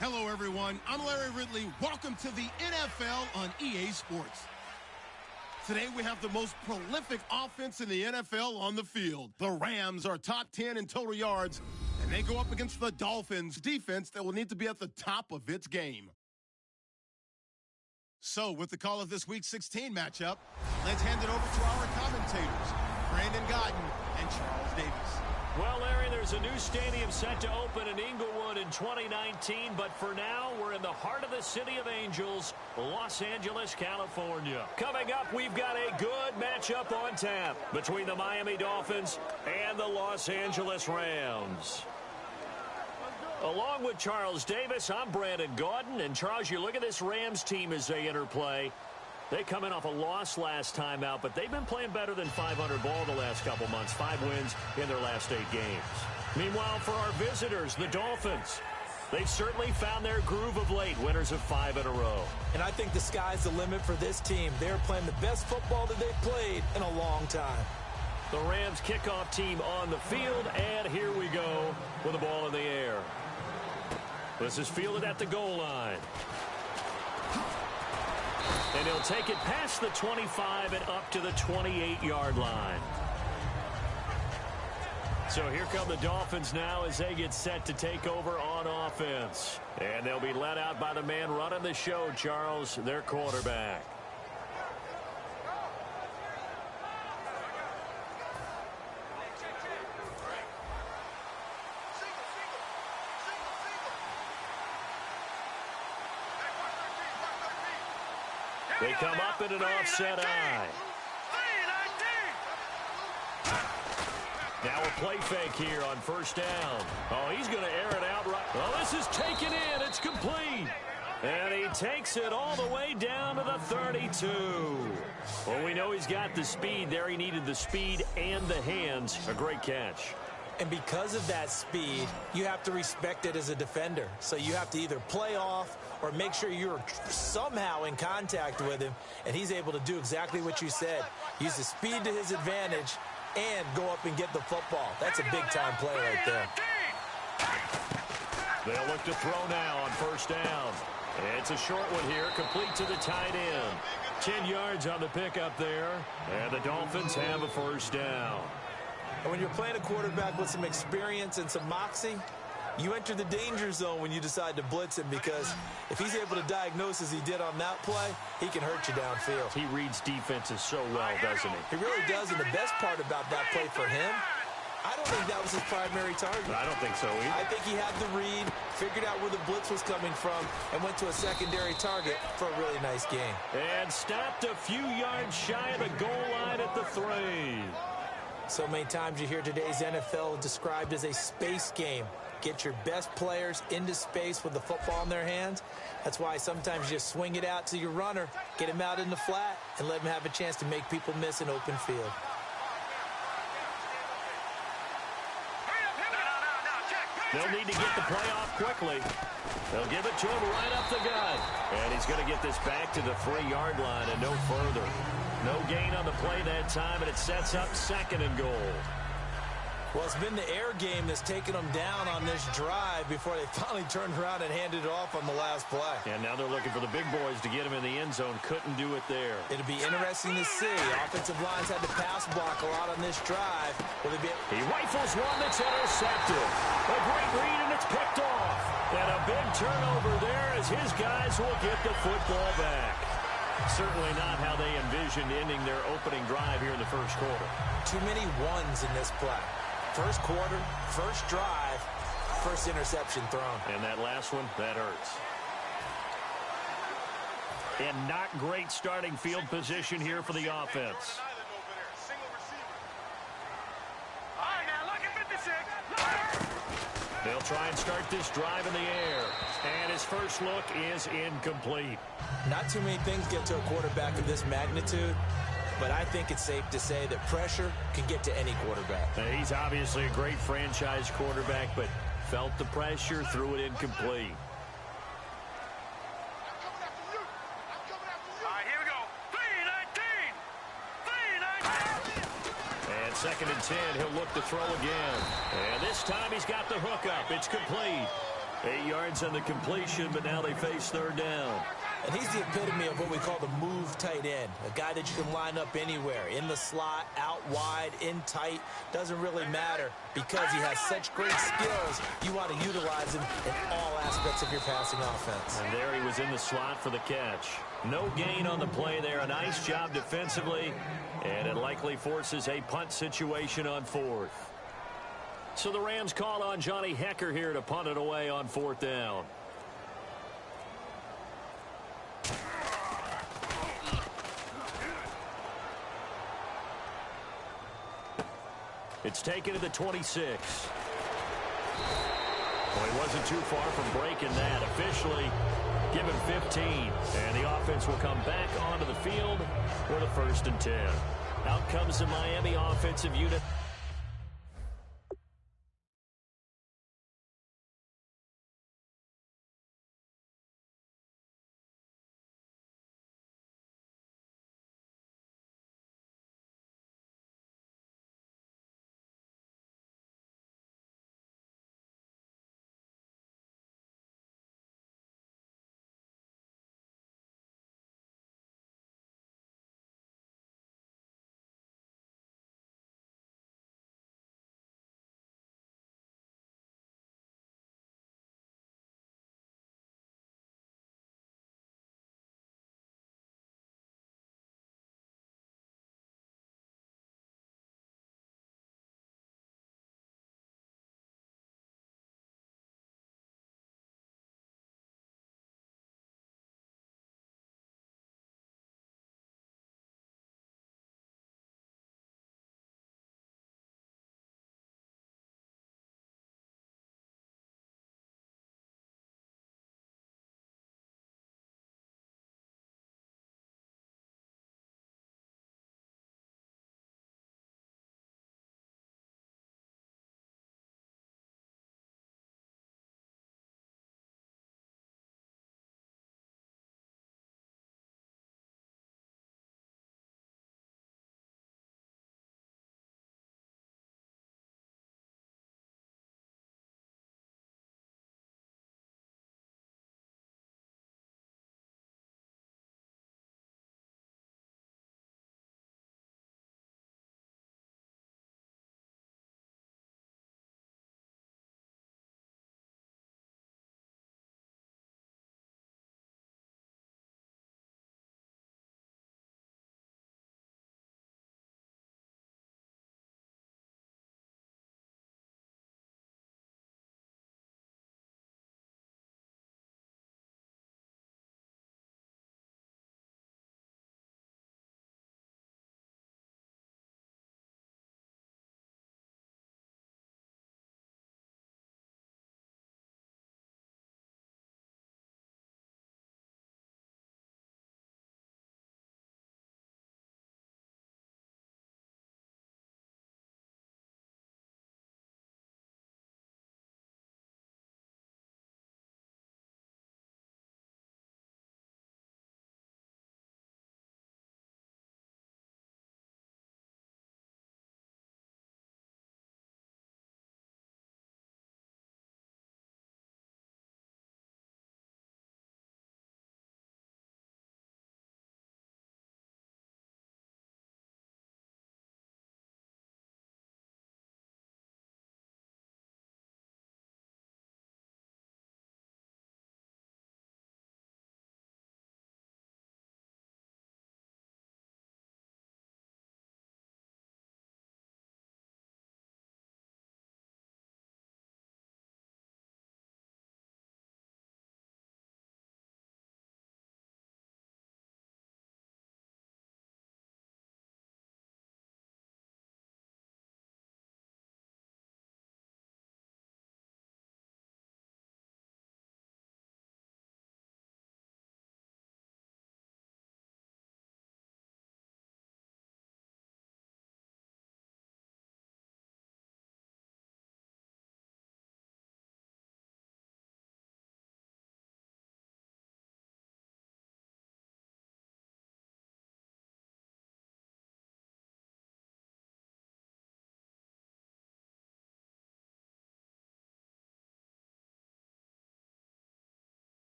Hello, everyone. I'm Larry Ridley. Welcome to the NFL on EA Sports. Today, we have the most prolific offense in the NFL on the field. The Rams are top 10 in total yards, and they go up against the Dolphins defense that will need to be at the top of its game. So, with the call of this Week 16 matchup, let's hand it over to our commentators, Brandon Gaudin and Charles Davis. Well, Larry, there's a new stadium set to open in Inglewood in 2019, but for now, we're in the heart of the City of Angels, Los Angeles, California. Coming up, we've got a good matchup on tap between the Miami Dolphins and the Los Angeles Rams. Along with Charles Davis, I'm Brandon Gaudin, and Charles, you look at this Rams team as they interplay. They come in off a loss last time out, but they've been playing better than 500 ball the last couple months. 5 wins in their last 8 games. Meanwhile, for our visitors, the Dolphins, they've certainly found their groove of late, winners of 5 in a row. And I think the sky's the limit for this team. They're playing the best football that they've played in a long time. The Rams kickoff team on the field, and here we go with the ball in the air. This is fielded at the goal line. And he'll take it past the 25 and up to the 28-yard line. So here come the Dolphins now as they get set to take over on offense. And they'll be led out by the man running the show, Charles, their quarterback. They come up in an offset eye. Now a play fake here on first down. Oh, he's going to air it out right. Oh, this is taken in. It's complete. And he takes it all the way down to the 32. Well, we know he's got the speed there. He needed the speed and the hands. A great catch. And because of that speed, you have to respect it as a defender. So you have to either play off or make sure you're somehow in contact with him, and he's able to do exactly what you said. Use the speed to his advantage and go up and get the football. That's a big-time play right there. They'll look to throw now on first down. It's a short one here, complete to the tight end. 10 yards on the pickup there, and the Dolphins have a first down. And when you're playing a quarterback with some experience and some moxie, you enter the danger zone when you decide to blitz him, because if he's able to diagnose as he did on that play, he can hurt you downfield. He reads defenses so well, doesn't he? He really does, and the best part about that play for him, I don't think that was his primary target. I don't think so either. I think he had the read, figured out where the blitz was coming from, and went to a secondary target for a really nice game. And stopped a few yards shy of the goal line at the 3. So many times you hear today's NFL described as a space game. Get your best players into space with the football in their hands. That's why sometimes you just swing it out to your runner, get him out in the flat, and let him have a chance to make people miss an open field. They'll need to get the play off quickly. They'll give it to him right up the gut. And he's going to get this back to the 3-yard line and no further. No gain on the play that time, and it sets up 2nd and goal. Well, it's been the air game that's taken them down on this drive before they finally turned around and handed it off on the last play. And now they're looking for the big boys to get him in the end zone. Couldn't do it there. It'll be interesting to see. Offensive lines had to pass block a lot on this drive. He rifles one that's intercepted. A great read, and it's picked off. And a big turnover there as his guys will get the football back. Certainly not how they envisioned ending their opening drive here in the first quarter. Too many ones in this play. First quarter, first drive, first interception thrown. And that last one, that hurts. And not great starting field position here for the offense. They'll try and start this drive in the air. And his first look is incomplete. Not too many things get to a quarterback of this magnitude, but I think it's safe to say that pressure can get to any quarterback. Now, he's obviously a great franchise quarterback, but felt the pressure, threw it incomplete. And 2nd and 10, he'll look to throw again. And this time he's got the hook up. It's complete. 8 yards on the completion, but now they face 3rd down. And he's the epitome of what we call the move tight end. A guy that you can line up anywhere. In the slot, out wide, in tight. Doesn't really matter because he has such great skills. You want to utilize him in all aspects of your passing offense. And there he was in the slot for the catch. No gain on the play there. A nice job defensively. And it likely forces a punt situation on 4th. So the Rams call on Johnny Hekker here to punt it away on 4th down. It's taken to the 26. Well, he wasn't too far from breaking that. Officially given 15. And the offense will come back onto the field for the 1st and 10. Out comes the Miami offensive unit.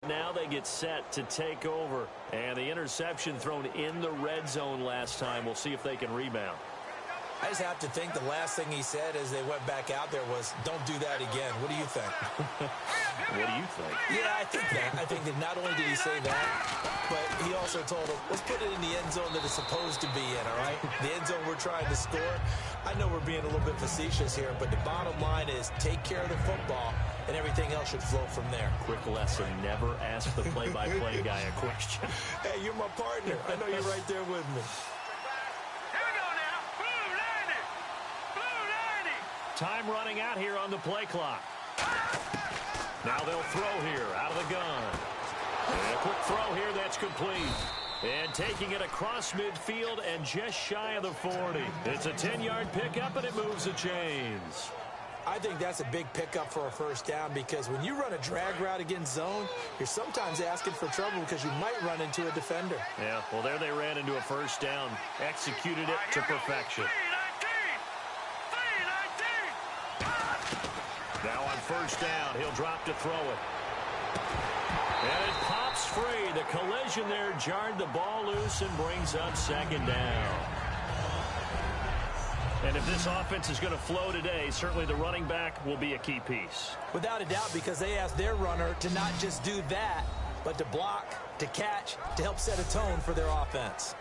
now they get set to take over. And the interception thrown in the red zone last time. We'll see if they can rebound. I just have to think the last thing he said as they went back out there was, don't do that again. What do you think? What do you think? Yeah, I think that. I think that not only did he say that, but he also told them, let's put it in the end zone that it's supposed to be in, all right? The end zone we're trying to score. I know we're being a little bit facetious here, but the bottom line is take care of the football, and everything else should flow from there. Quick lesson, never ask the play-by-play guy a question. Hey, you're my partner. I know you're right there with me. Time running out here on the play clock. Now they'll throw here out of the gun. And a quick throw here that's complete. And taking it across midfield and just shy of the 40. It's a 10-yard pickup, and it moves the chains. I think that's a big pickup for a first down because when you run a drag route against zone, you're sometimes asking for trouble because you might run into a defender. Yeah, well, there they ran into a first down. Executed it to perfection. Now on first down, he'll drop to throw it. And it pops free. The collision there jarred the ball loose and brings up second down. And if this offense is going to flow today, certainly the running back will be a key piece. Without a doubt, because they asked their runner to not just do that, but to block, to catch, to help set a tone for their offense.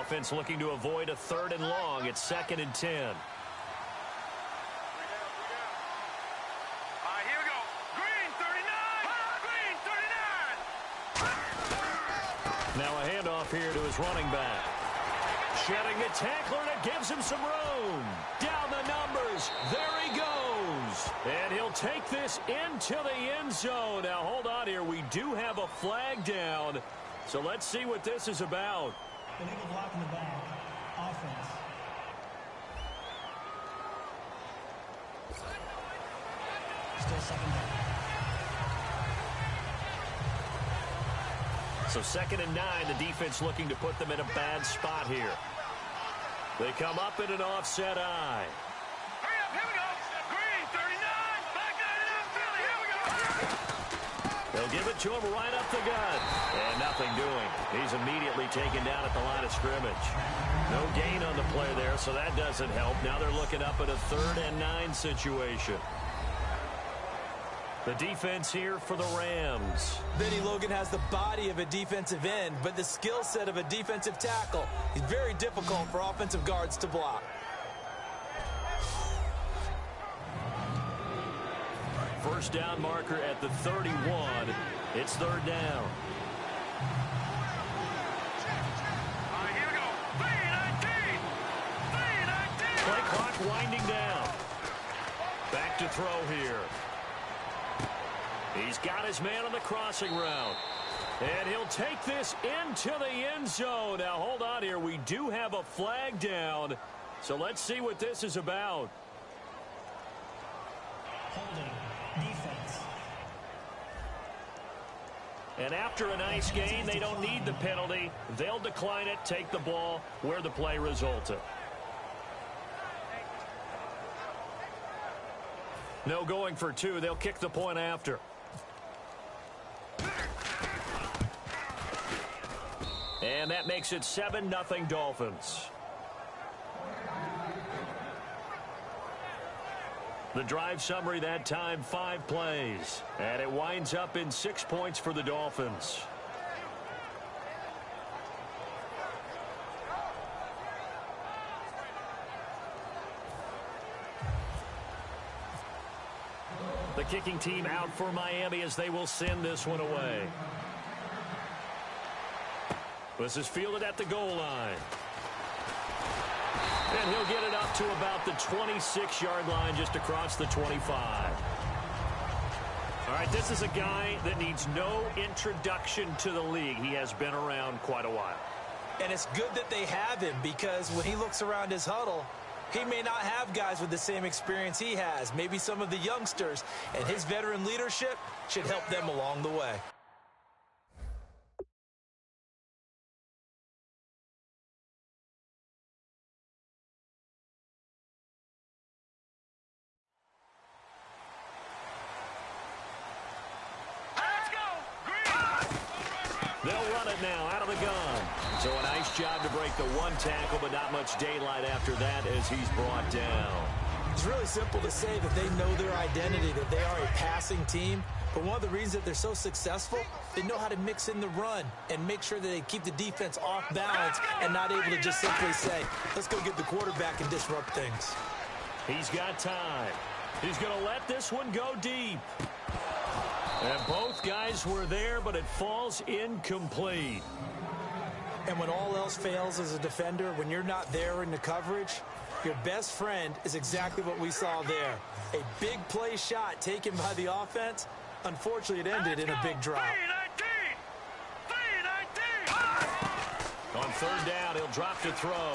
Offense looking to avoid a 3rd and long. It's 2nd and 10. Now a handoff here to his running back. Shedding the tackler, and it gives him some room. Down the numbers. There he goes. And he'll take this into the end zone. Now hold on here. We do have a flag down. So let's see what this is about. Illegal block in the back. Offense. Still second down. So 2nd and 9, the defense looking to put them in a bad spot here. They come up in an offset eye. Hurry up, here we go. Green, 39, back out of Philly, here we go. They'll give it to him right up the gut. And nothing doing. He's immediately taken down at the line of scrimmage. No gain on the play there, so that doesn't help. Now they're looking up at a 3rd and 9 situation. The defense here for the Rams. Benny Logan has the body of a defensive end, but the skill set of a defensive tackle. He's very difficult for offensive guards to block. First down marker at the 31. It's 3rd down. All right, here we go. 3-19. 3-19. Play clock winding down. Back to throw here. He's got his man on the crossing route. And he'll take this into the end zone. Now, hold on here. We do have a flag down. So let's see what this is about. Holding. Defense. And after a nice gain, they don't need the penalty. They'll decline it, take the ball where the play resulted. No going for 2. They'll kick the point after. And that makes it 7-0 Dolphins. The drive summary that time, 5 plays. And it winds up in 6 points for the Dolphins. The kicking team out for Miami as they will send this one away. This is fielded at the goal line. And he'll get it up to about the 26-yard line, just across the 25. All right, this is a guy that needs no introduction to the league. He has been around quite a while. And it's good that they have him because when he looks around his huddle, he may not have guys with the same experience he has, maybe some of the youngsters, and his veteran leadership should help them along the way. now out of the gun. So a nice job to break the one tackle, but not much daylight after that as he's brought down. It's really simple to say that they know their identity, that they are a passing team. But one of the reasons that they're so successful, they know how to mix in the run and make sure that they keep the defense off balance and not able to just simply say, let's go get the quarterback and disrupt things. He's got time. He's going to let this one go deep. And both guys were there, but it falls incomplete. And when all else fails as a defender, when you're not there in the coverage, your best friend is exactly what we saw there. A big play shot taken by the offense. Unfortunately, it ended in a big drop. On third down, he'll drop to throw.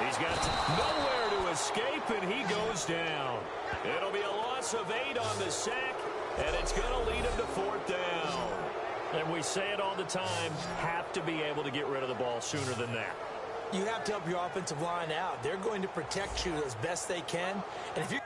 He's got nowhere to escape, and he goes down. It'll be a loss of 8 on the sack, and it's going to lead him to fourth down. And we say it all the time, have to be able to get rid of the ball sooner than that. You have to help your offensive line out. They're going to protect you as best they can. And if you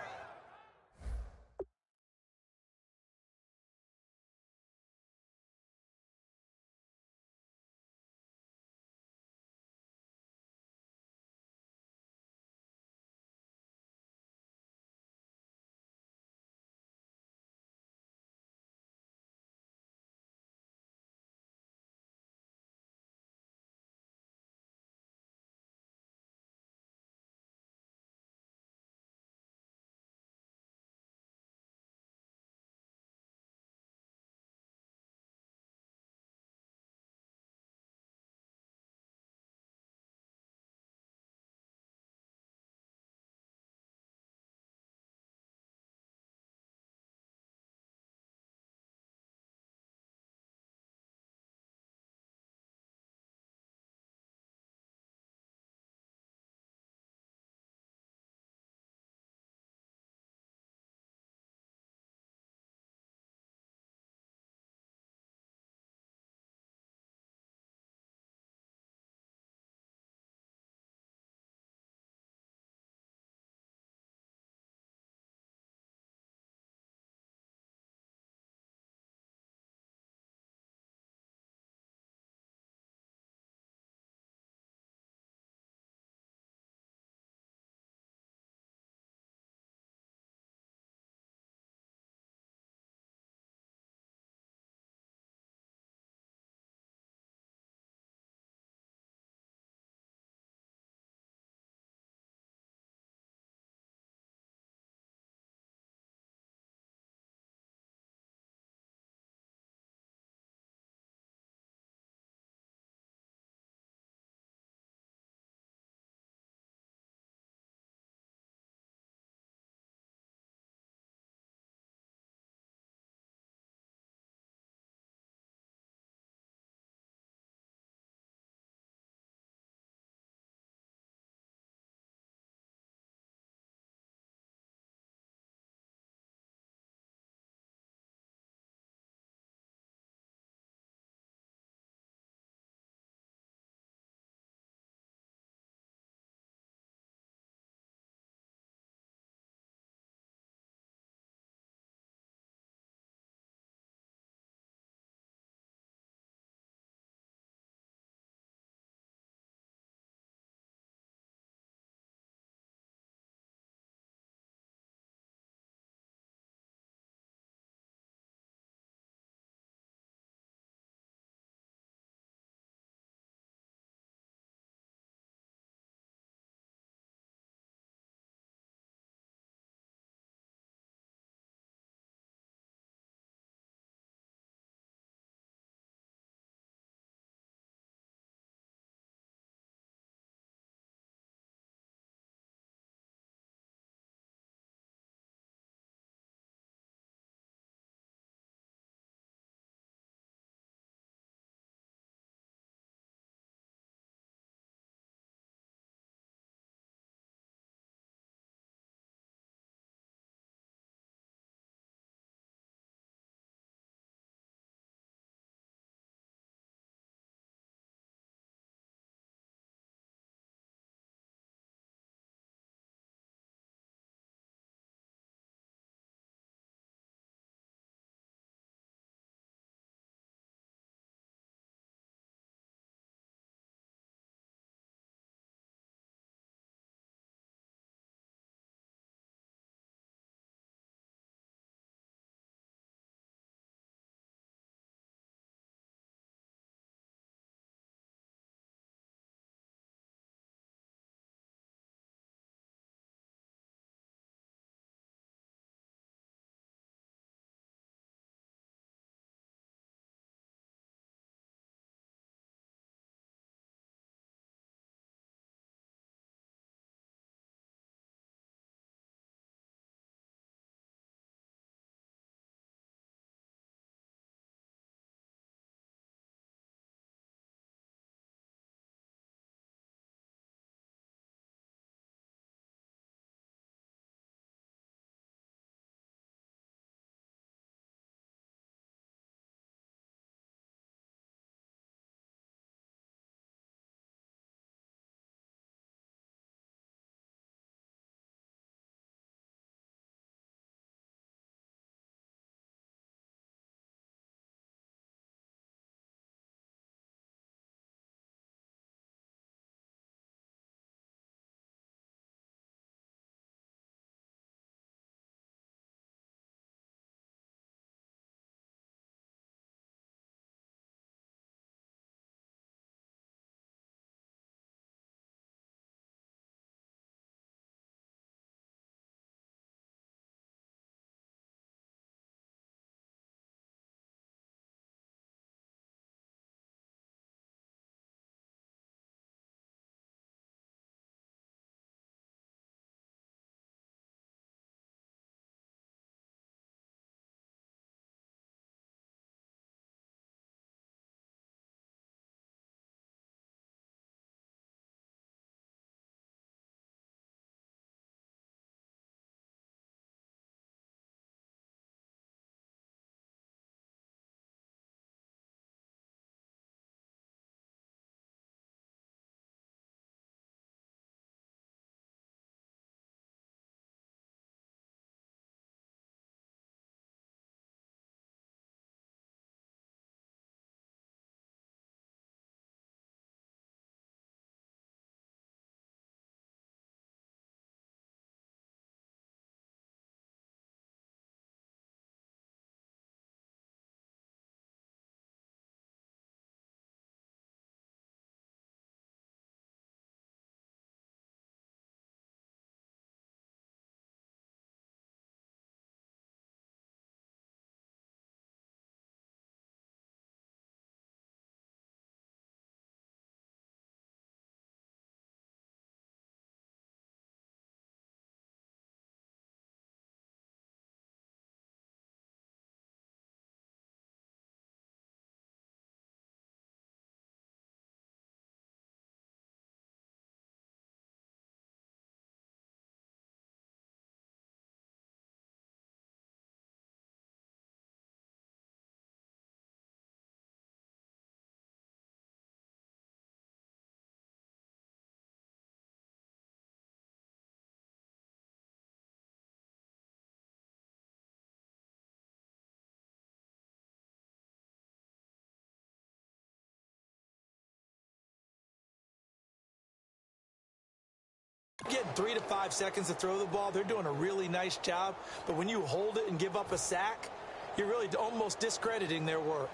getting 3 to 5 seconds to throw the ball, they're doing a really nice job. But when you hold it and give up a sack, you're really almost discrediting their work.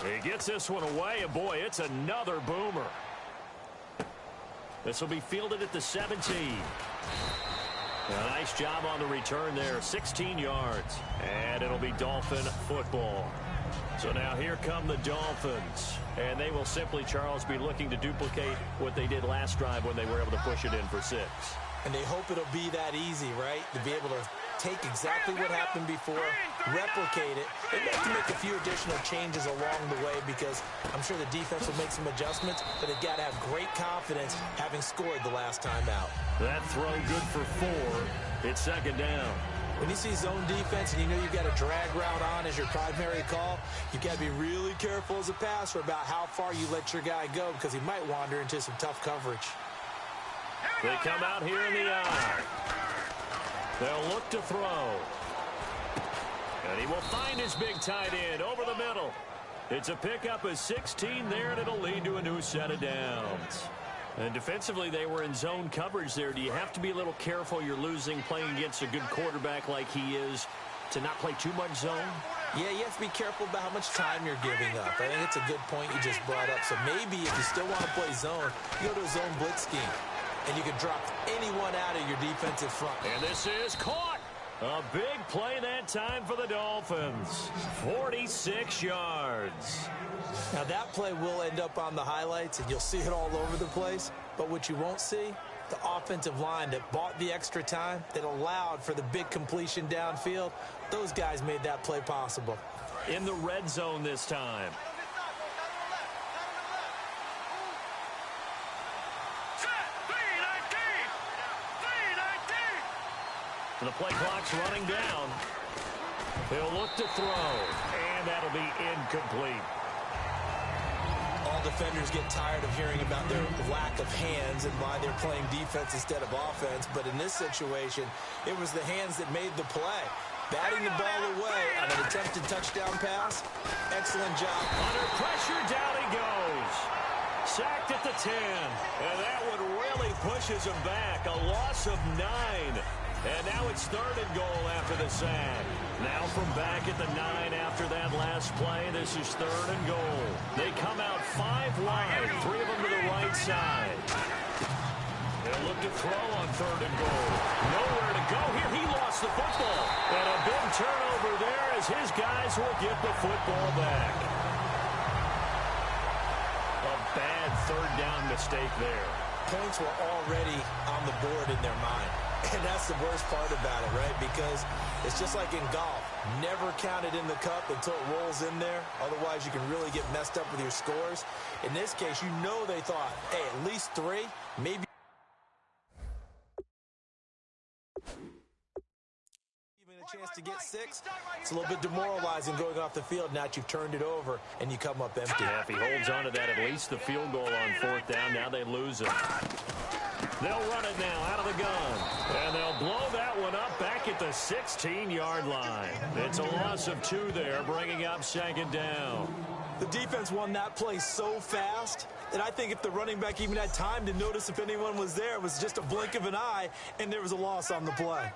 He gets this one away, and boy, it's another boomer. This will be fielded at the 17. A nice job on the return there, 16 yards. And it'll be Dolphin football. So now here come the Dolphins. And they will simply, Charles, be looking to duplicate what they did last drive when they were able to push it in for 6. And they hope it'll be that easy, right? To be able to take exactly what happened before, replicate it. They have to make a few additional changes along the way because I'm sure the defense will make some adjustments, but they've got to have great confidence having scored the last time out. That throw good for 4. It's second down. When you see zone defense and you know you've got a drag route on as your primary call, you've got to be really careful as a passer about how far you let your guy go because he might wander into some tough coverage. They come out here in the eye. They'll look to throw. And he will find his big tight end over the middle. It's a pickup of 16 there, and it'll lead to a new set of downs. And defensively, they were in zone coverage there. Do you have to be a little careful you're losing playing against a good quarterback like he is to not play too much zone? Yeah, you have to be careful about how much time you're giving up. I think it's a good point you just brought up. So maybe if you still want to play zone, you go to a zone blitz scheme. And you can drop anyone out of your defensive front. And this is caught. A big play that time for the Dolphins. 46 yards. Now that play will end up on the highlights, and you'll see it all over the place. But what you won't see, the offensive line that bought the extra time, that allowed for the big completion downfield, those guys made that play possible. In the red zone this time. The play clock's running down. He'll look to throw, and that'll be incomplete. All defenders get tired of hearing about their lack of hands and why they're playing defense instead of offense. But in this situation, it was the hands that made the play. Batting the ball away on an attempted touchdown pass. Excellent job. Under pressure, down he goes. Sacked at the 10. And that one really pushes him back. A loss of 9. And now it's 3rd and goal after the sack. Now from back at the 9 after that last play, this is 3rd and goal. They come out 5 wide, 3 of them to the right side. They'll look to throw on 3rd and goal. Nowhere to go here. He lost the football. And a big turnover there as his guys will get the football back. A bad 3rd down mistake there. Points were already on the board in their mind. And that's the worst part about it, right? Because it's just like in golf. Never count it in the cup until it rolls in there. Otherwise, you can really get messed up with your scores. In this case, you know they thought, hey, at least 3, maybe even a chance to get 6. It's a little bit demoralizing going off the field now that you've turned it over and you come up empty. Yeah, if he holds on to that, at least the field goal on 4th down. Now they lose it. They'll run it now out of the gun. And they'll blow that one up back at the 16-yard line. It's a loss of 2 there, bringing up 2nd down. The defense won that play so fast that I think if the running back even had time to notice if anyone was there, it was just a blink of an eye, and there was a loss on the play.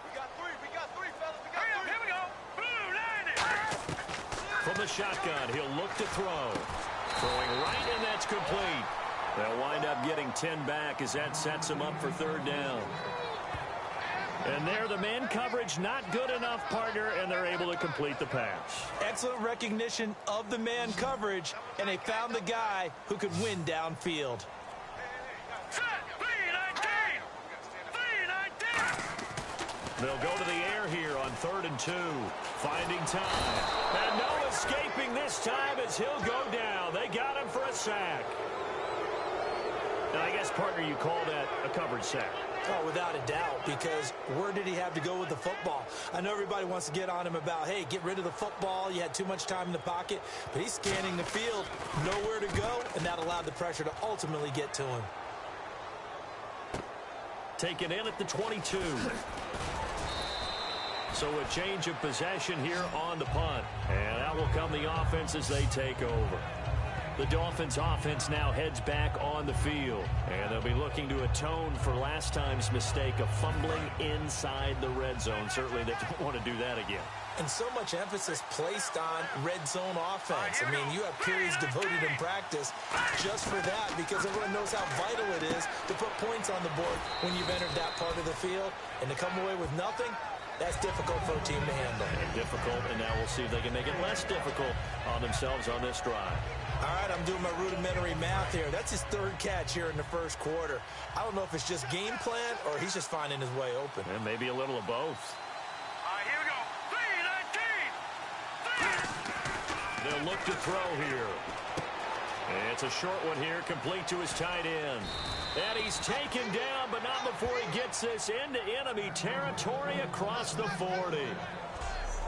We got 3, fellas. Here we go. Blue 90. From the shotgun, he'll look to throw. Throwing right, and that's complete. They'll wind up getting 10 back as that sets them up for 3rd down. And there, the man coverage not good enough, partner, and they're able to complete the pass. Excellent recognition of the man coverage, and they found the guy who could win downfield. They'll go to the air here on 3rd and 2. Finding time. And no escaping this time as he'll go down. They got him for a sack. Now, I guess, partner, you call that a coverage sack. Oh, without a doubt, because where did he have to go with the football? I know everybody wants to get on him about, hey, get rid of the football. You had too much time in the pocket. But he's scanning the field, nowhere to go, and that allowed the pressure to ultimately get to him. Taken in at the 22. So a change of possession here on the punt. And out will come the offense as they take over. The Dolphins offense now heads back on the field. And they'll be looking to atone for last time's mistake of fumbling inside the red zone. Certainly they don't want to do that again. And so much emphasis placed on red zone offense. I mean, you have periods devoted in practice just for that because everyone knows how vital it is to put points on the board when you've entered that part of the field. And to come away with nothing, that's difficult for a team to handle. And difficult, and now we'll see if they can make it less difficult on themselves on this drive. All right, I'm doing my rudimentary math here. That's his third catch here in the first quarter. I don't know if it's just game plan or he's just finding his way open. And maybe a little of both. Here we go. 3-19. They'll look to throw here. And it's a short one here, complete to his tight end. And he's taken down, but not before he gets this into enemy territory across the 40.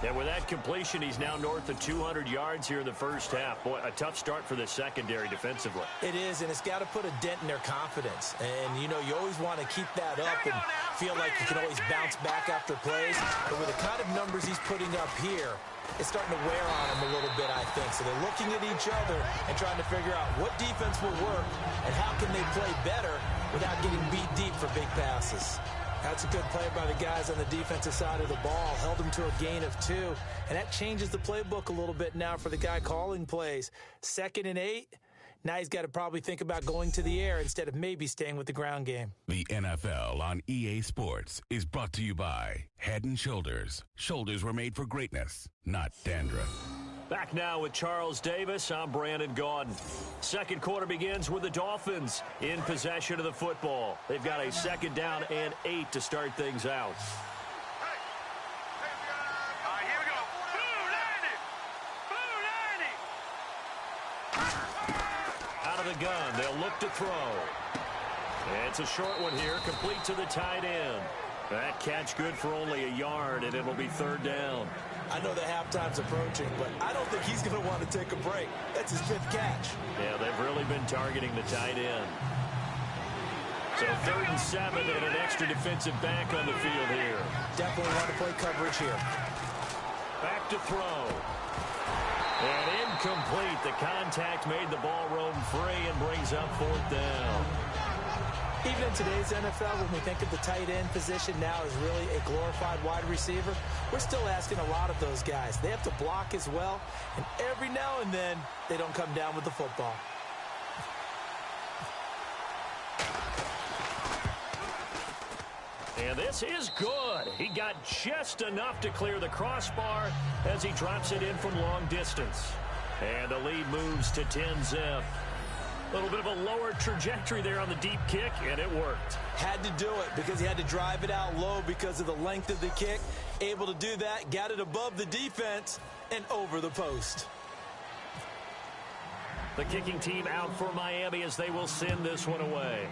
And with that completion, he's now north of 200 yards here in the first half. Boy, a tough start for the secondary defensively. It is, and it's got to put a dent in their confidence. And, you know, you always want to keep that up and feel like you can always bounce back after plays. But with the kind of numbers he's putting up here, it's starting to wear on him a little bit, I think. So they're looking at each other and trying to figure out what defense will work and how can they play better without getting beat deep for big passes. That's a good play by the guys on the defensive side of the ball. Held them to a gain of 2. And that changes the playbook a little bit now for the guy calling plays. 2nd and 8. Now he's got to probably think about going to the air instead of maybe staying with the ground game. The NFL on EA Sports is brought to you by Head & Shoulders. Shoulders were made for greatness, not dandruff. Back now with Charles Davis. I'm Brandon Gaudin. Second quarter begins with the Dolphins in possession of the football. They've got a 2nd down and 8 to start things out. Here we go. Blue 90. Blue 90. Out of the gun, they'll look to throw. It's a short one here, complete to the tight end. That catch good for only a yard, and it'll be 3rd down. I know that halftime's approaching, but I don't think he's going to want to take a break. That's his 5th catch. Yeah, they've really been targeting the tight end. So 3rd and 7 and an extra defensive back on the field here. Definitely want to play coverage here. Back to throw. And incomplete. The contact made the ball roam free and brings up 4th down. Even in today's NFL, when we think of the tight end position now as really a glorified wide receiver, we're still asking a lot of those guys. They have to block as well, and every now and then, they don't come down with the football. And this is good. He got just enough to clear the crossbar as he drops it in from long distance. And the lead moves to 10-zip. A little bit of a lower trajectory there on the deep kick, and it worked. Had to do it because he had to drive it out low because of the length of the kick. Able to do that, got it above the defense and over the post. The kicking team out for Miami as they will send this one away.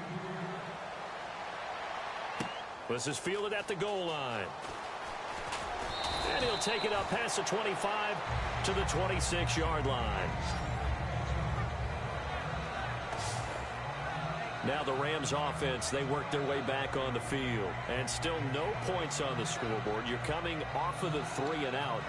This is fielded at the goal line. And he'll take it up past the 25 to the 26-yard line. Now the Rams offense, they work their way back on the field. And still no points on the scoreboard. You're coming off of the 3 and out.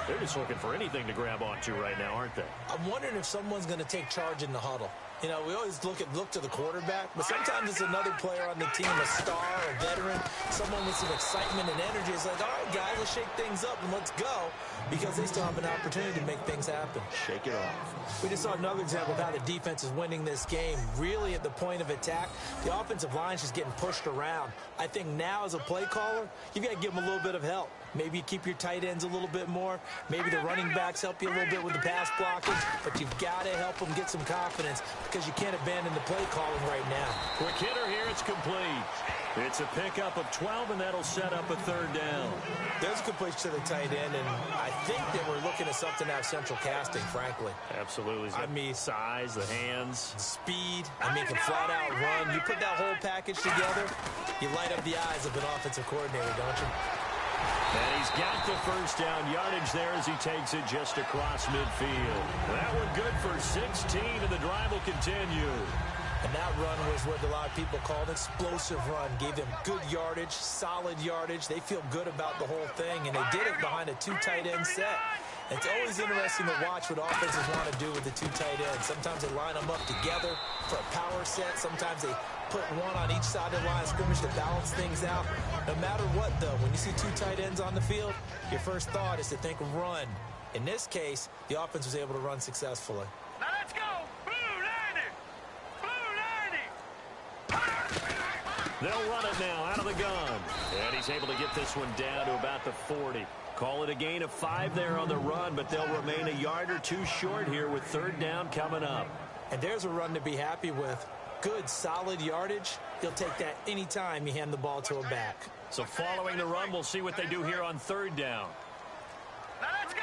They're just looking for anything to grab onto right now, aren't they? I'm wondering if someone's going to take charge in the huddle. You know, we always look to the quarterback, but sometimes it's another player on the team, a star, a veteran, someone with some excitement and energy. It's like, all right, guys, let's shake things up and let's go, because they still have an opportunity to make things happen. Shake it off. We just saw another example of how the defense is winning this game. Really at the point of attack, the offensive line is just getting pushed around. I think now as a play caller, you've got to give them a little bit of help. Maybe you keep your tight ends a little bit more. Maybe the running backs help you a little bit with the pass blocking. But you've got to help them get some confidence because you can't abandon the play calling right now. Quick hitter here. It's complete. It's a pickup of 12, and that'll set up a 3rd down. There's a complete to the tight end, and I think that we're looking at something out of central casting, frankly. Absolutely. I mean, size, the hands. Speed. I mean, can flat out run. You put that whole package together, you light up the eyes of an offensive coordinator, don't you? And he's got the 1st down yardage there as he takes it just across midfield. That one good for 16, and the drive will continue. And that run was what a lot of people call an explosive run. Gave them good yardage, solid yardage. They feel good about the whole thing, and they did it behind a two tight end set. It's always interesting to watch what offenses want to do with the two tight ends. Sometimes they line them up together for a power set. Sometimes they put one on each side of the line of scrimmage to balance things out. No matter what, though, when you see two tight ends on the field, your first thought is to think run. In this case, the offense was able to run successfully. Now let's go. Blue 90. Blue 90. They'll run it now out of the gun. And he's able to get this one down to about the 40. Call it a gain of 5 there on the run, but they'll remain a yard or two short here with third down coming up. And there's a run to be happy with. Good, solid yardage. You'll take that anytime you hand the ball to a back. So following the run, we'll see what they do here on third down. Now let's go.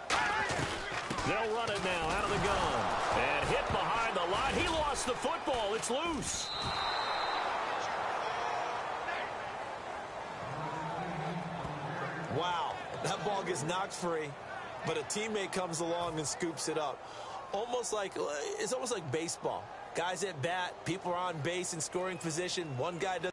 319. They'll run it now out of the gun. And hit behind the line. He lost the football. It's loose. Wow, that ball gets knocked free, but a teammate comes along and scoops it up. It's almost like baseball. Guys at bat, people are on base in scoring position. One guy does.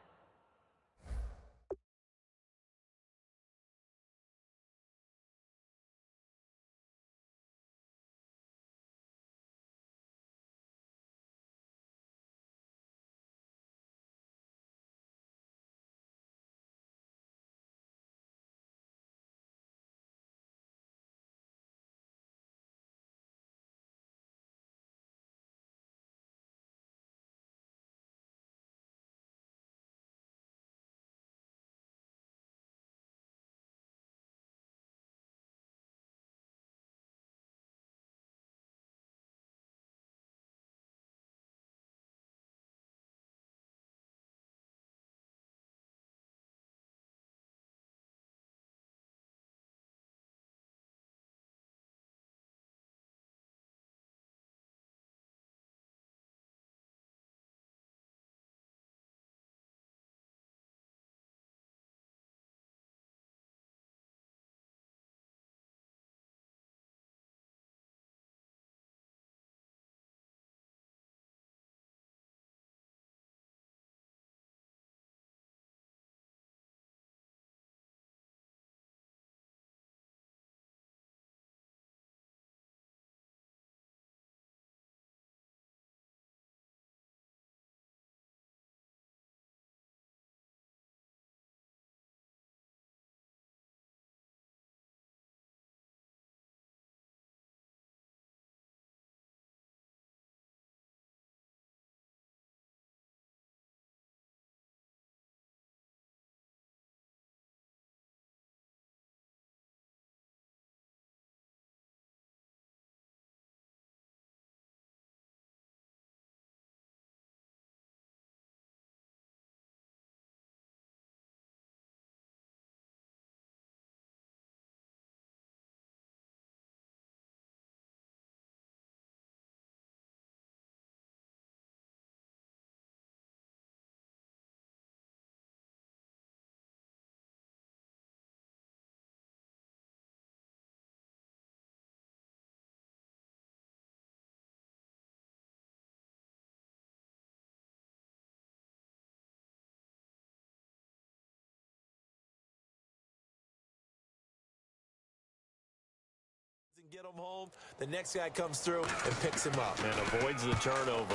And get him home. The next guy comes through and picks him up. And avoids the turnover.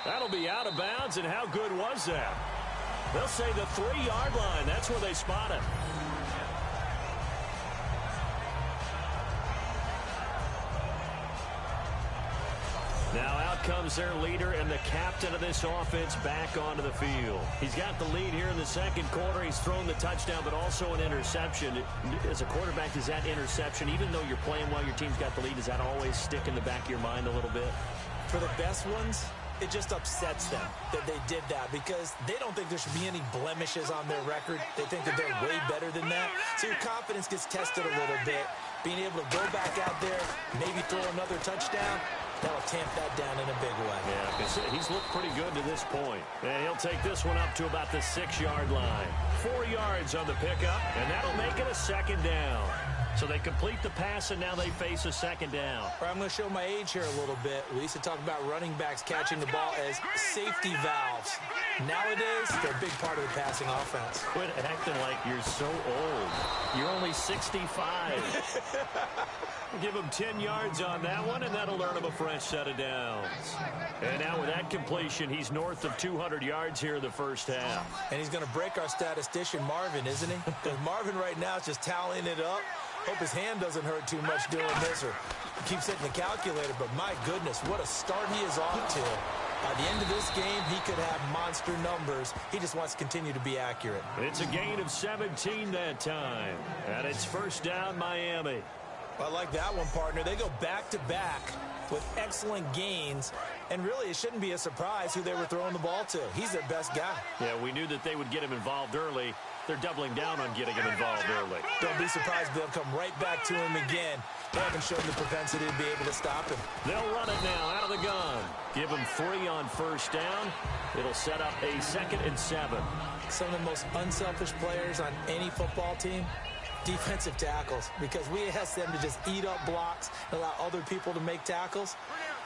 That'll be out of bounds, and how good was that? They'll say the 3-yard line. That's where they spot it. Now out comes their leader and the captain of this offense back onto the field. He's got the lead here in the second quarter. He's thrown the touchdown, but also an interception. As a quarterback, does that interception, even though you're playing well, your team's got the lead, does that always stick in the back of your mind a little bit? For the best ones, it just upsets them that they did that because they don't think there should be any blemishes on their record. They think that they're way better than that. So your confidence gets tested a little bit. Being able to go back out there, maybe throw another touchdown, that'll tamp that down in a big way. Yeah, because he's looked pretty good to this point. And he'll take this one up to about the 6-yard line. 4 yards on the pickup, and that'll make it a second down. So they complete the pass, and now they face a second down. All right, I'm going to show my age here a little bit. We used to talk about running backs catching the ball as safety valves. Nowadays, they're a big part of the passing offense. Quit acting like you're so old. You're only 65. Give him 10 yards on that one, and that'll earn him a fresh set of downs. And now with that completion, he's north of 200 yards here in the first half. And he's going to break our statistician, Marvin, isn't he? Because Marvin right now is just tallying it up. Hope his hand doesn't hurt too much doing this, or keeps hitting the calculator. But my goodness, what a start he is off to. By the end of this game, he could have monster numbers. He just wants to continue to be accurate. It's a gain of 17 that time. And it's first down, Miami. I like that one, partner. They go back-to-back with excellent gains. And really, it shouldn't be a surprise who they were throwing the ball to. He's their best guy. Yeah, we knew that they would get him involved early. They're doubling down on getting him involved early. Don't be surprised if they'll come right back to him again. They haven't shown the propensity to be able to stop him. They'll run it now out of the gun. Give him 3 on first down. It'll set up a 2nd and 7. Some of the most unselfish players on any football team, defensive tackles, because we ask them to just eat up blocks and allow other people to make tackles.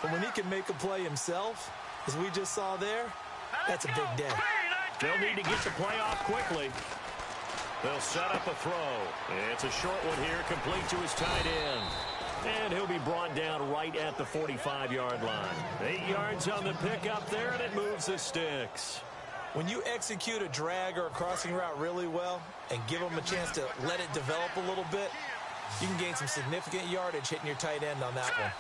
But when he can make a play himself, as we just saw there, that's a big day. They'll need to get the play off quickly. They'll set up a throw. It's a short one here, complete to his tight end. And he'll be brought down right at the 45-yard line. 8 yards on the pickup there, and it moves the sticks. When you execute a drag or a crossing route really well and give them a chance to let it develop a little bit, you can gain some significant yardage hitting your tight end on that one.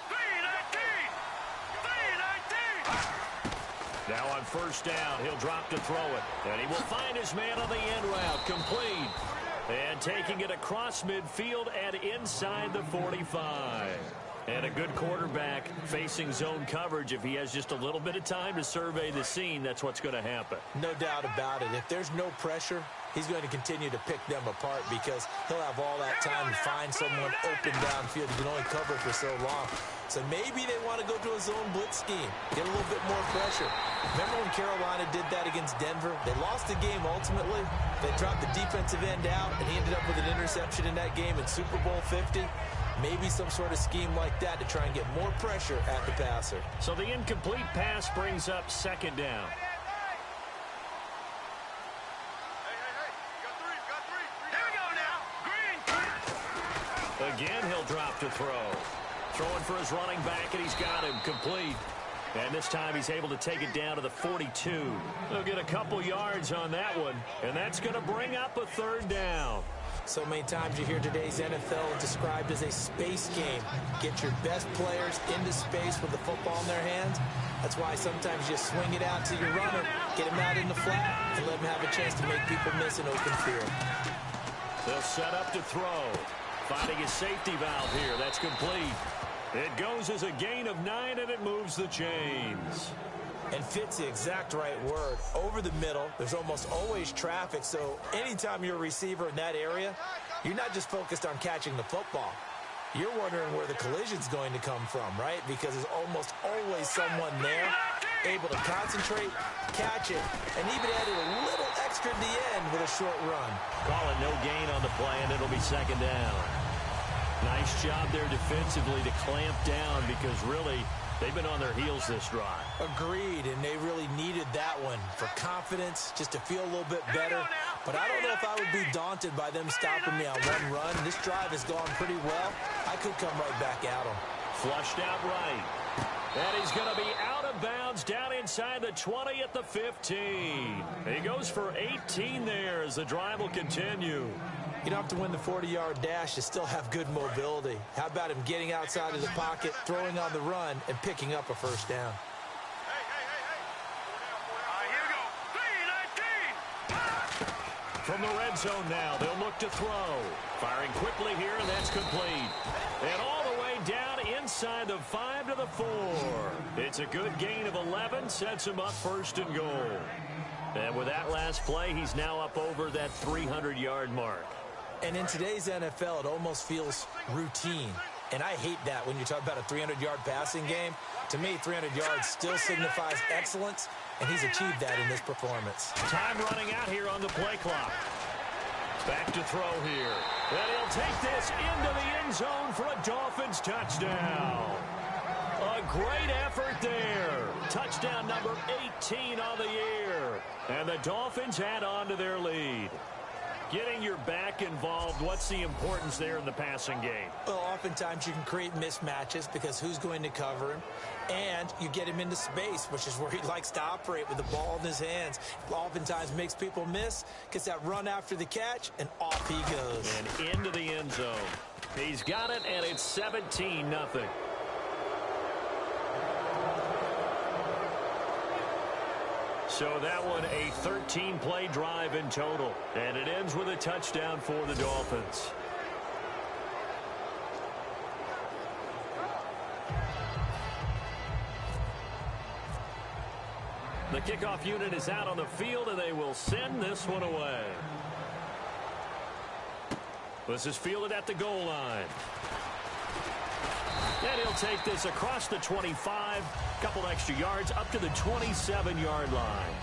Now on first down, he'll drop to throw it. And he will find his man on the end route, complete. And taking it across midfield and inside the 45. And a good quarterback facing zone coverage. If he has just a little bit of time to survey the scene, that's what's going to happen. No doubt about it. If there's no pressure, he's going to continue to pick them apart because he'll have all that time to find someone open downfield. He can only cover for so long. So maybe they want to go to a zone blitz scheme, get a little bit more pressure. Remember when Carolina did that against Denver? They lost the game ultimately. They dropped the defensive end out, and he ended up with an interception in that game in Super Bowl 50. Maybe some sort of scheme like that to try and get more pressure at the passer. So the incomplete pass brings up 2nd down. Again, he'll drop to throw. Throwing for his running back, and he's got him complete. And this time he's able to take it down to the 42. They'll get a couple yards on that one, and that's going to bring up a 3rd down. So many times you hear today's NFL described as a space game. Get your best players into space with the football in their hands. That's why sometimes you swing it out to your runner, get him out in the flat, and let him have a chance to make people miss an open field. They'll set up to throw. Finding his safety valve here. That's complete. It goes as a gain of 9, and it moves the chains. And fits the exact right word. Over the middle, there's almost always traffic, so anytime you're a receiver in that area, you're not just focused on catching the football. You're wondering where the collision's going to come from, right? Because there's almost always someone there able to concentrate, catch it, and even add a little extra at the end with a short run. Call it no gain on the play, and it'll be 2nd down. Nice job there defensively to clamp down because really they've been on their heels this drive. Agreed, and they really needed that one for confidence, just to feel a little bit better. But I don't know if I would be daunted by them stopping me on one run. This drive has gone pretty well. I could come right back at them. Flushed out right. And he's going to be out of bounds down inside the 20 at the 15. He goes for 18 there as the drive will continue. You don't have to win the 40-yard dash to still have good mobility. How about him getting outside of the pocket, throwing on the run, and picking up a 1st down? From the red zone now, they'll look to throw. Firing quickly here, and that's complete. And all the way down inside the 5 to the 4. It's a good gain of 11, sets him up 1st and goal. And with that last play, he's now up over that 300-yard mark. And in today's NFL, it almost feels routine. And I hate that when you talk about a 300-yard passing game. To me, 300 yards still signifies excellence, and he's achieved that in this performance. Time running out here on the play clock. Back to throw here. And he'll take this into the end zone for a Dolphins touchdown. A great effort there. Touchdown number 18 on the year. And the Dolphins add on to their lead. Getting your back involved, what's the importance there in the passing game? Well, oftentimes you can create mismatches because who's going to cover him? And you get him into space, which is where he likes to operate with the ball in his hands. Oftentimes makes people miss, gets that run after the catch, and off he goes. And into the end zone. He's got it, and it's 17-0. So that one, a 13-play drive in total. And it ends with a touchdown for the Dolphins. The kickoff unit is out on the field, and they will send this one away. This is fielded at the goal line. And he'll take this across the 25, couple extra yards, up to the 27-yard line.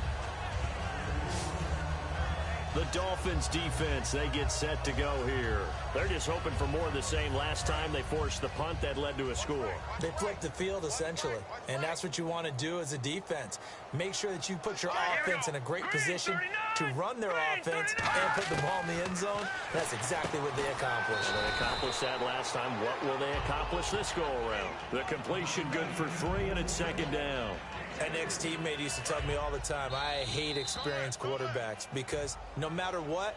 The Dolphins defense, they get set to go here. They're just hoping for more of the same. Last time they forced the punt that led to a score. They flipped the field, essentially, and that's what you want to do as a defense. Make sure that you put your offense in a great position to run their offense and put the ball in the end zone. That's exactly what they accomplished. They accomplished that last time. What will they accomplish this go-around? The completion good for 3, and it's second down. An ex-teammate used to tell me all the time, I hate experienced quarterbacks because no matter what,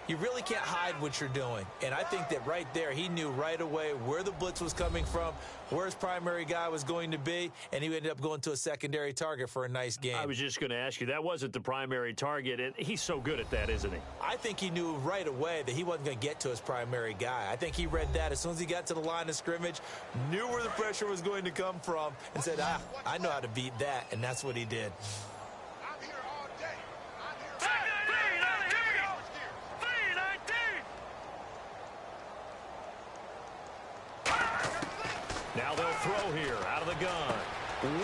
you really can't hide what you're doing. And I think that right there, he knew right away where the blitz was coming from, where his primary guy was going to be, and he ended up going to a secondary target for a nice game. I was just going to ask you, that wasn't the primary target, and he's so good at that, isn't he? I think he knew right away that he wasn't going to get to his primary guy. I think he read that as soon as he got to the line of scrimmage, knew where the pressure was going to come from, and said, I know how to beat that, and that's what he did. Now they'll throw here out of the gun.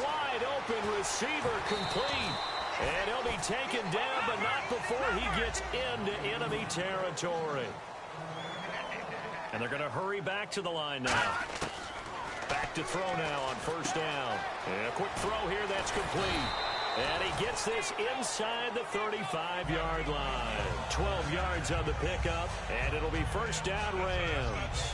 Wide open receiver complete. And he'll be taken down, but not before he gets into enemy territory. And they're going to hurry back to the line now. Back to throw now on first down. And a quick throw here that's complete. And he gets this inside the 35-yard line. 12 yards on the pickup, and it'll be first down Rams.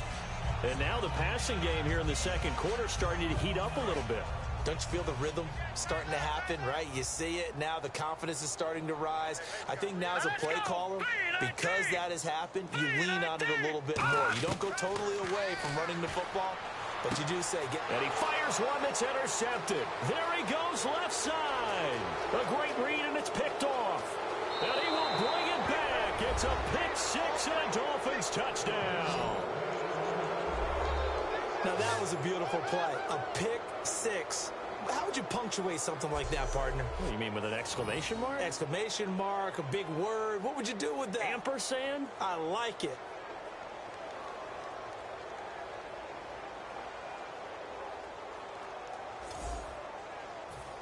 And now the passing game here in the second quarter starting to heat up a little bit. Don't you feel the rhythm starting to happen, right? You see it now. The confidence is starting to rise. I think now as a play caller, because that has happened, you lean on it a little bit more. You don't go totally away from running the football, but you do say, and he fires one that's intercepted. There he goes left side. A great read, and it's picked off. And he will bring it back. It's a pick six and a Dolphins touchdown. Now that was a beautiful play. A pick six. How would you punctuate something like that, partner? What do you mean, with an exclamation mark? Exclamation mark, a big word. What would you do with that? Ampersand? I like it.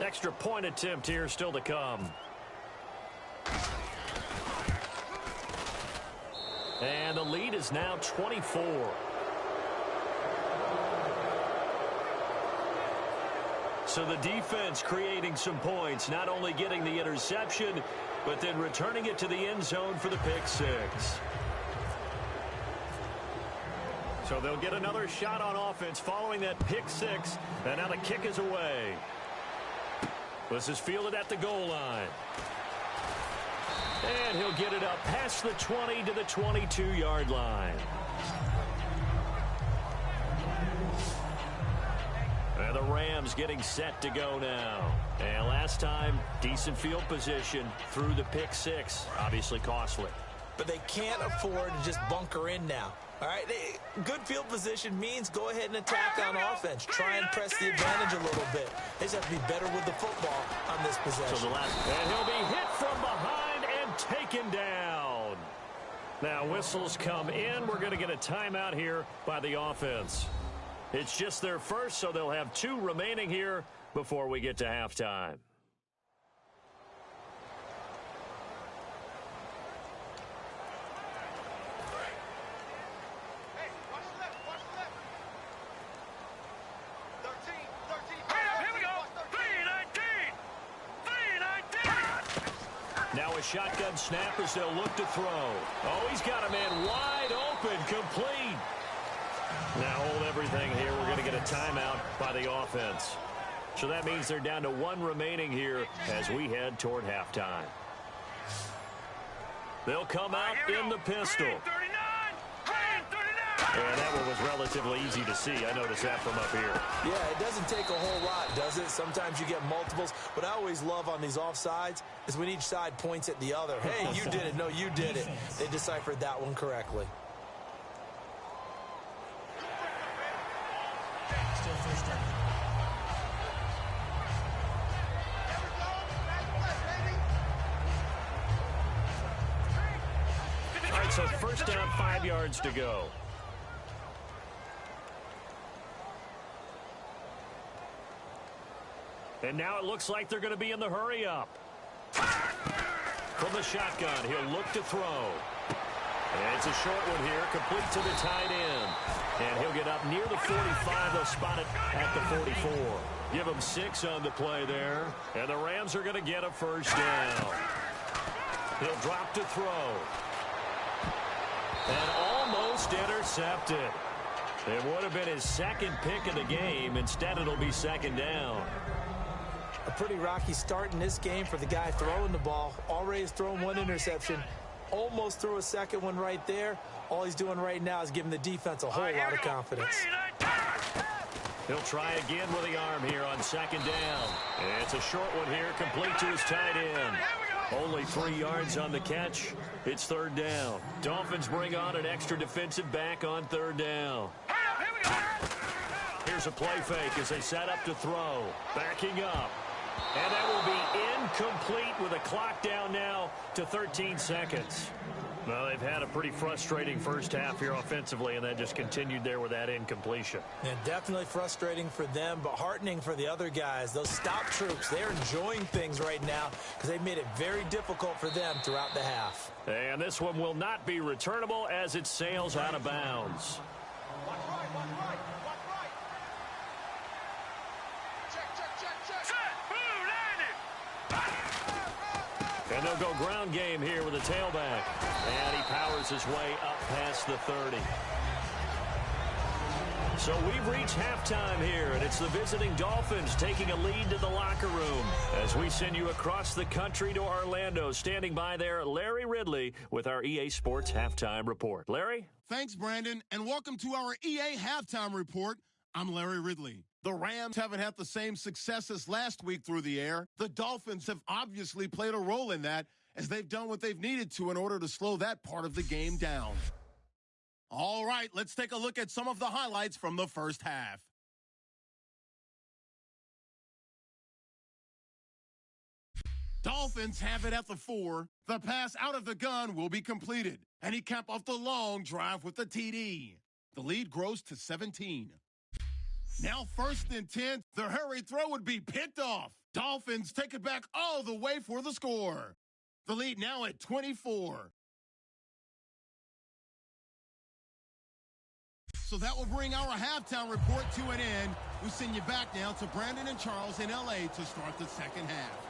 Extra point attempt here still to come. And the lead is now 24. So the defense creating some points, not only getting the interception, but then returning it to the end zone for the pick six. So they'll get another shot on offense following that pick six, and now the kick is away. This is fielded at the goal line. And he'll get it up past the 20 to the 22-yard line. And the Rams getting set to go now. And last time, decent field position through the pick six. Obviously costly. But they can't afford to just bunker in now. All right, good field position means go ahead and attack on offense. Try and press the advantage a little bit. They just have to be better with the football on this possession. So and he'll be hit from behind and taken down. Now whistles come in. We're going to get a timeout here by the offense. It's just their first, so they'll have 2 remaining here before we get to halftime. shotgun snap as they'll look to throw. Oh, he's got a man wide open, complete. Now hold everything here. We're going to get a timeout by the offense. So that means they're down to one remaining here as we head toward halftime. They'll come out in the pistol. And that one was relatively easy to see. I noticed that from up here. Yeah, it doesn't take a whole lot, does it? Sometimes you get multiples. What I always love on these offsides is when each side points at the other. Hey, you did it. No, you did it. They deciphered that one correctly. Still first down. All right, so first down, 5 yards to go. And now it looks like they're going to be in the hurry up. From the shotgun, he'll look to throw. And it's a short one here, complete to the tight end. And he'll get up near the 45. They'll spot it at the 44. Give him 6 on the play there. And the Rams are going to get a first down. He'll drop to throw. And almost intercepted. It would have been his second pick of the game. Instead, it'll be second down. A pretty rocky start in this game for the guy throwing the ball. Already has thrown one interception. Almost threw a second one right there. All he's doing right now is giving the defense a whole lot of confidence. He'll try again with the arm here on second down. And it's a short one here, complete to his tight end. Only 3 yards on the catch. It's third down. Dolphins bring on an extra defensive back on third down. Here's a play fake as they set up to throw. Backing up. And that will be incomplete with a clock down now to 13 seconds. Well, they've had a pretty frustrating first half here offensively, and that just continued there with that incompletion. And definitely frustrating for them, but heartening for the other guys. Those stop troops, they're enjoying things right now because they've made it very difficult for them throughout the half. And this one will not be returnable as it sails out of bounds. And they'll go ground game here with a tailback. And he powers his way up past the 30. So we've reached halftime here, and it's the visiting Dolphins taking a lead to the locker room as we send you across the country to Orlando. Standing by there, Larry Ridley with our EA Sports Halftime Report. Larry? Thanks, Brandon, and welcome to our EA Halftime Report. I'm Larry Ridley. The Rams haven't had the same success as last week through the air. The Dolphins have obviously played a role in that as they've done what they've needed to in order to slow that part of the game down. All right, let's take a look at some of the highlights from the first half. Dolphins have it at the 4. The pass out of the gun will be completed, and he capped off the long drive with the TD. The lead grows to 17. Now 1st and 10, the hurry throw would be picked off. Dolphins take it back all the way for the score. The lead now at 24. So that will bring our halftime report to an end. We send you back now to Brandon and Charles in L.A. to start the second half.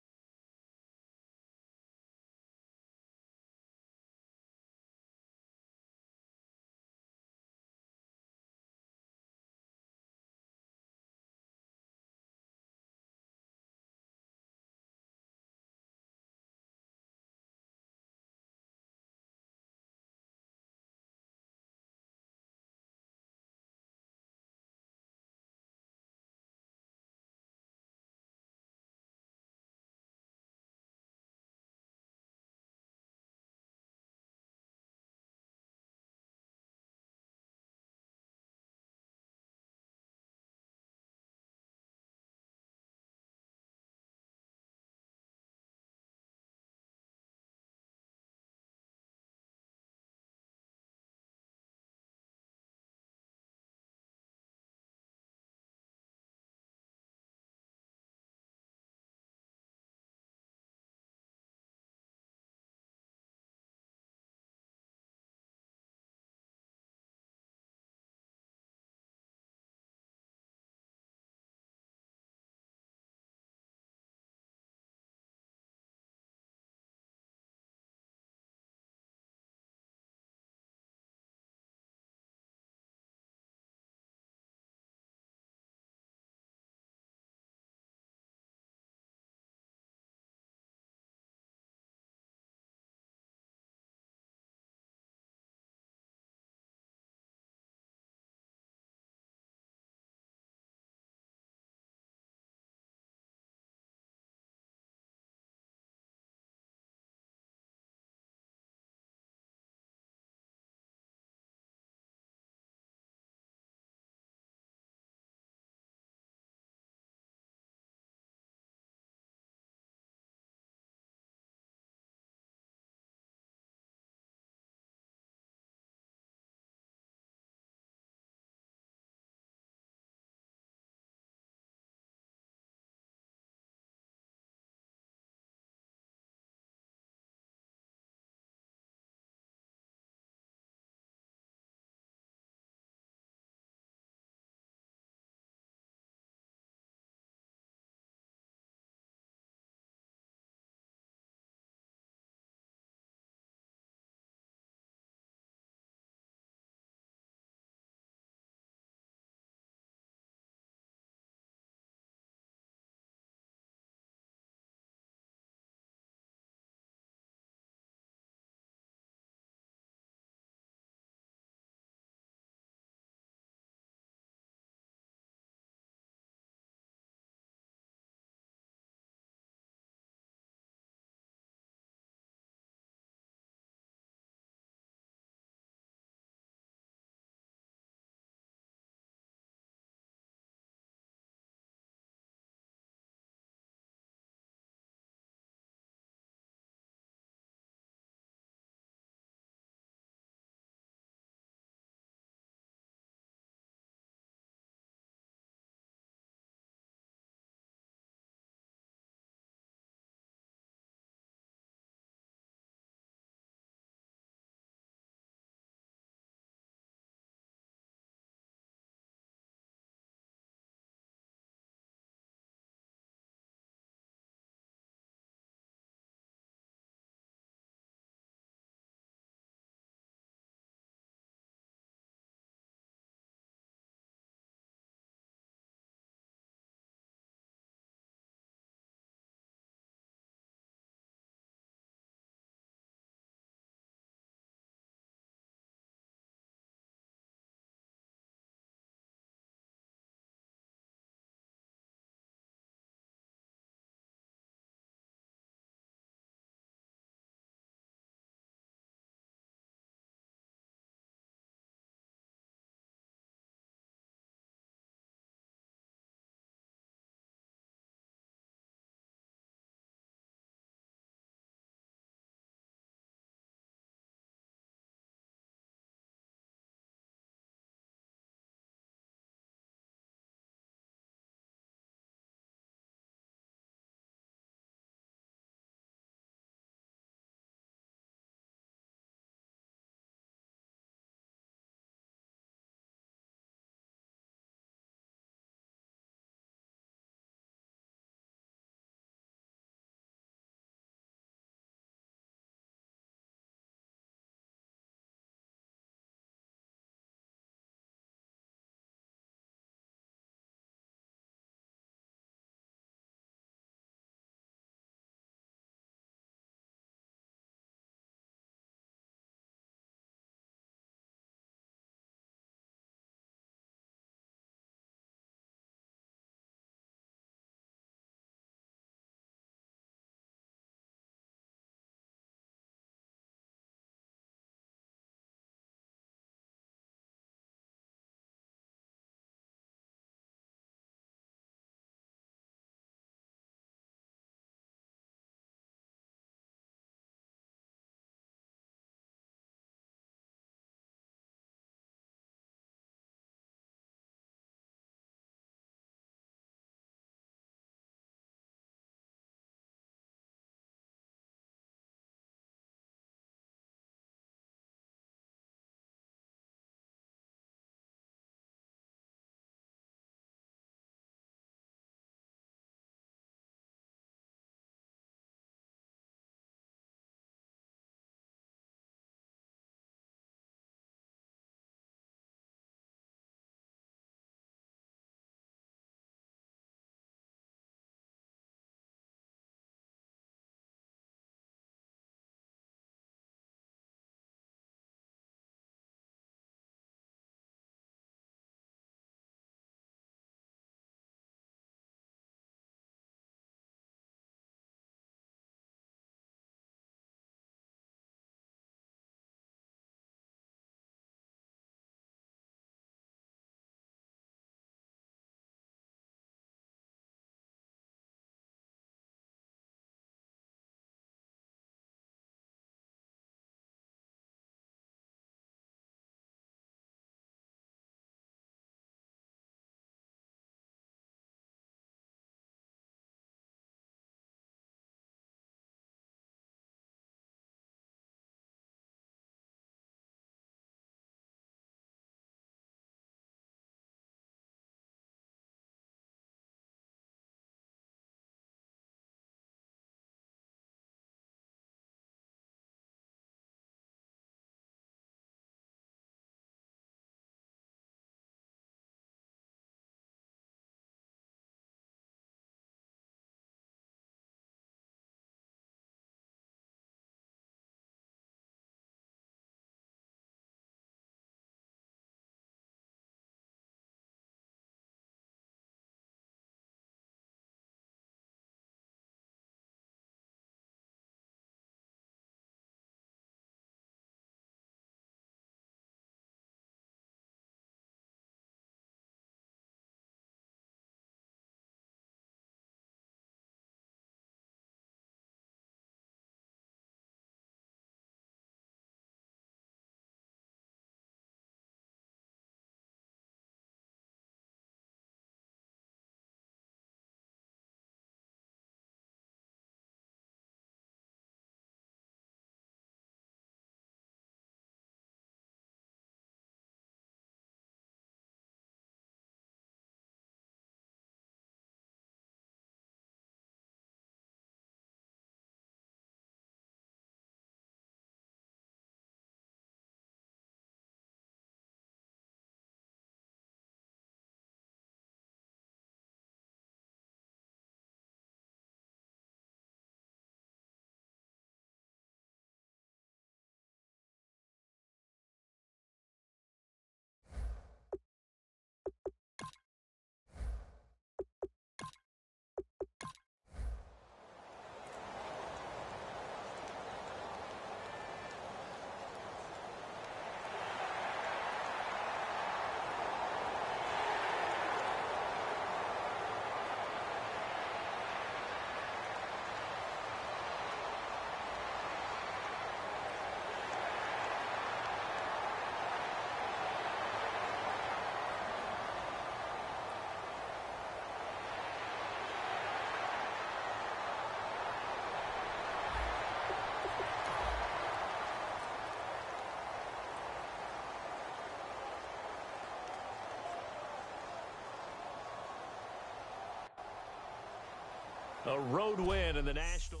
A road win in the National.